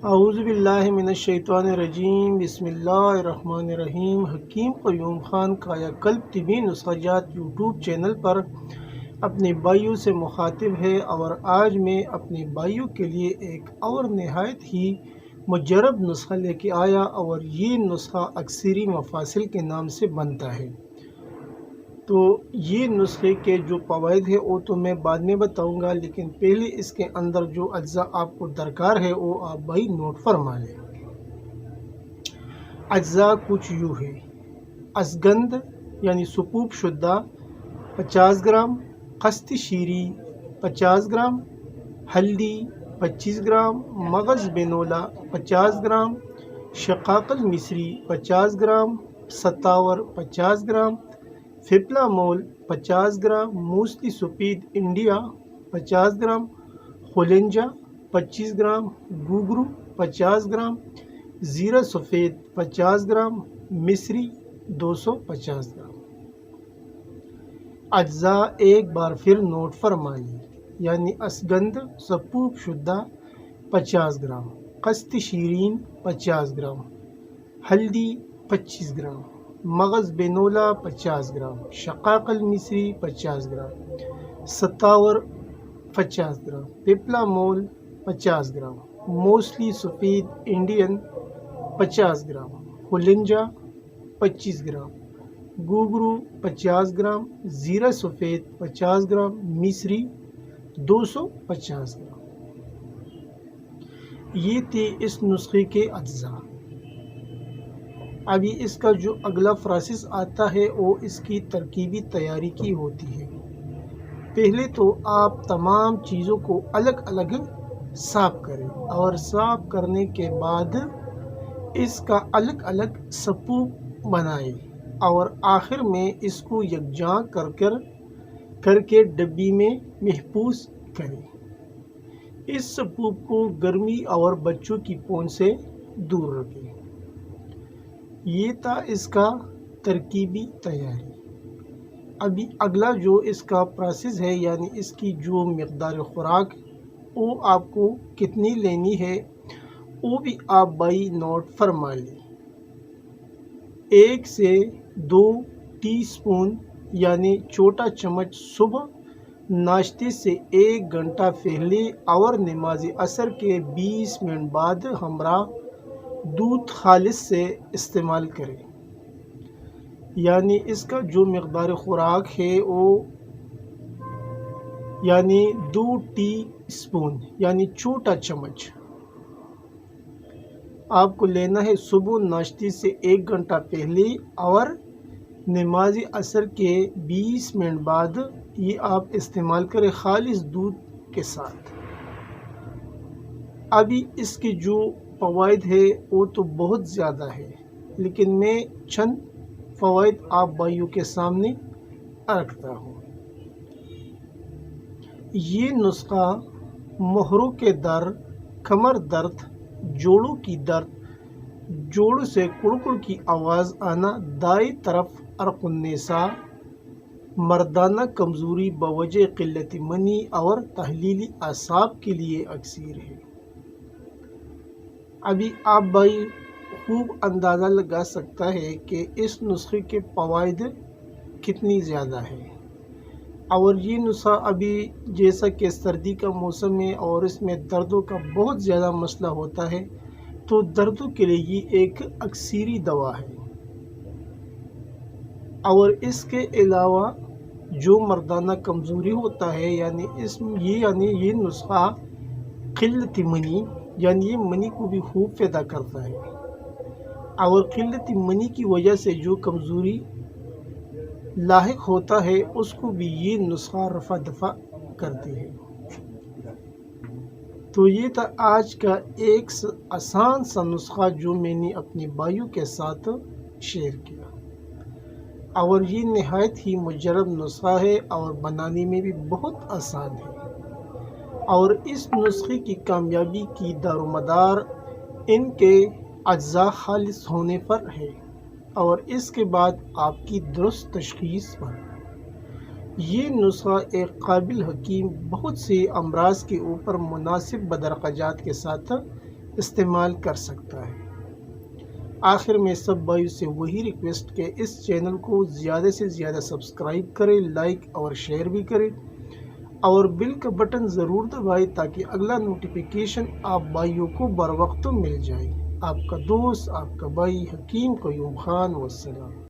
اعوذ باللہ من الشیطان الرجیم، بسم اللہ الرحمن الرحیم۔ حکیم قیوم خان کایا کلب طبی نسخہ جات یوٹیوب چینل پر اپنے بھائیوں سے مخاطب ہے، اور آج میں اپنے بھائیوں کے لیے ایک اور نہایت ہی مجرب نسخہ لے کے آیا، اور یہ نسخہ اکثری مفاصل کے نام سے بنتا ہے۔ تو یہ نسخے کے جو فوائد ہے وہ تو میں بعد میں بتاؤں گا، لیکن پہلے اس کے اندر جو اجزاء آپ کو درکار ہے وہ آپ بھائی نوٹ فرما لیں۔ اجزاء کچھ یوں ہے: اشگند یعنی سپوپ شدہ 50 گرام، خست شیری 50 گرام، ہلدی 25 گرام، مغز بینولا 50 گرام، شقاق مصری 50 گرام، ستاور 50 گرام، فپلا مول 50 گرام، موسلی سفید انڈیا 50 گرام، خولنجا 25 گرام، گوگرو 50 گرام، زیرہ سفید 50 گرام، مصری 250 گرام۔ اجزاء ایک بار پھر نوٹ فرمائیے، یعنی اشگند سپوپ شدہ 50 گرام، خست شیرین 50 گرام، ہلدی 25 گرام، مغز بینولا 50 گرام، شقاق مصری 50 گرام، ستاور 50 گرام، پپلا مول 50 گرام، موسلی سفید انڈین 50 گرام، خولنجا 25 گرام، گوگرو 50 گرام، زیرہ سفید 50 گرام، مصری 250 گرام۔ یہ تھے اس نسخے کے اجزاء۔ ابھی اس کا جو اگلا پروسیس آتا ہے وہ اس کی ترکیبی تیاری کی ہوتی ہے۔ پہلے تو آپ تمام چیزوں کو الگ الگ صاف کریں، اور صاف کرنے کے بعد اس کا الگ الگ سپوپ بنائیں، اور آخر میں اس کو یکجا کر کے ڈبی میں محفوظ کریں۔ اس سپوپ کو گرمی اور بچوں کی پہنچ سے دور رکھیں۔ یہ تھا اس کا ترکیبی تیاری۔ ابھی اگلا جو اس کا پروسیس ہے، یعنی اس کی جو مقدار خوراک وہ آپ کو کتنی لینی ہے وہ بھی آپ بھائی نوٹ فرما لیں۔ 1 سے 2 ٹی اسپون یعنی چھوٹا چمچ صبح ناشتے سے 1 گھنٹہ پہلے اور نماز عصر کے 20 منٹ بعد ہمراہ دودھ خالص سے استعمال کریں۔ یعنی اس کا جو مقدار خوراک ہے وہ یعنی 2 ٹی اسپون یعنی چھوٹا چمچ آپ کو لینا ہے صبح ناشتے سے 1 گھنٹہ پہلے اور نماز عصر کے 20 منٹ بعد یہ آپ استعمال کریں خالص دودھ کے ساتھ۔ ابھی اس کے جو فوائد ہے وہ تو بہت زیادہ ہے، لیکن میں چند فوائد آپ بھائیوں کے سامنے رکھتا ہوں۔ یہ نسخہ مہروں کے درد، کمر درد، جوڑوں کی درد، جوڑوں سے کڑکڑ کی آواز آنا، دائیں طرف عرق النساء، مردانہ کمزوری بوجہ قلت منی اور تحلیلی اعصاب کے لیے اکثیر ہے۔ ابھی آپ بھائی خوب اندازہ لگا سکتا ہے کہ اس نسخے کے فوائد کتنی زیادہ ہے، اور یہ نسخہ ابھی جیسا کہ سردی کا موسم ہے اور اس میں دردوں کا بہت زیادہ مسئلہ ہوتا ہے، تو دردوں کے لیے یہ ایک اکثری دوا ہے۔ اور اس کے علاوہ جو مردانہ کمزوری ہوتا ہے، یعنی یہ نسخہ قلت منی یعنی یہ منی کو بھی خوب پیدا کرتا ہے، اور قلت منی کی وجہ سے جو کمزوری لاحق ہوتا ہے اس کو بھی یہ نسخہ رفع دفع کرتی ہے۔ تو یہ تھا آج کا ایک آسان سا نسخہ جو میں نے اپنے بھائیوں کے ساتھ شیئر کیا، اور یہ نہایت ہی مجرب نسخہ ہے اور بنانے میں بھی بہت آسان ہے، اور اس نسخے کی کامیابی کی دار و مدار ان کے اجزاء خالص ہونے پر ہے، اور اس کے بعد آپ کی درست تشخیص پر۔ یہ نسخہ ایک قابل حکیم بہت سے امراض کے اوپر مناسب بدرقجات کے ساتھ استعمال کر سکتا ہے۔ آخر میں سب بھائیوں سے وہی ریکویسٹ کہ اس چینل کو زیادہ سے زیادہ سبسکرائب کریں، لائک اور شیئر بھی کریں اور بیل کا بٹن ضرور دبائیں تاکہ اگلا نوٹیفیکیشن آپ بھائیوں کو بر وقت مل جائے۔ آپ کا دوست، آپ کا بھائی حکیم قیوم خان، والسلام۔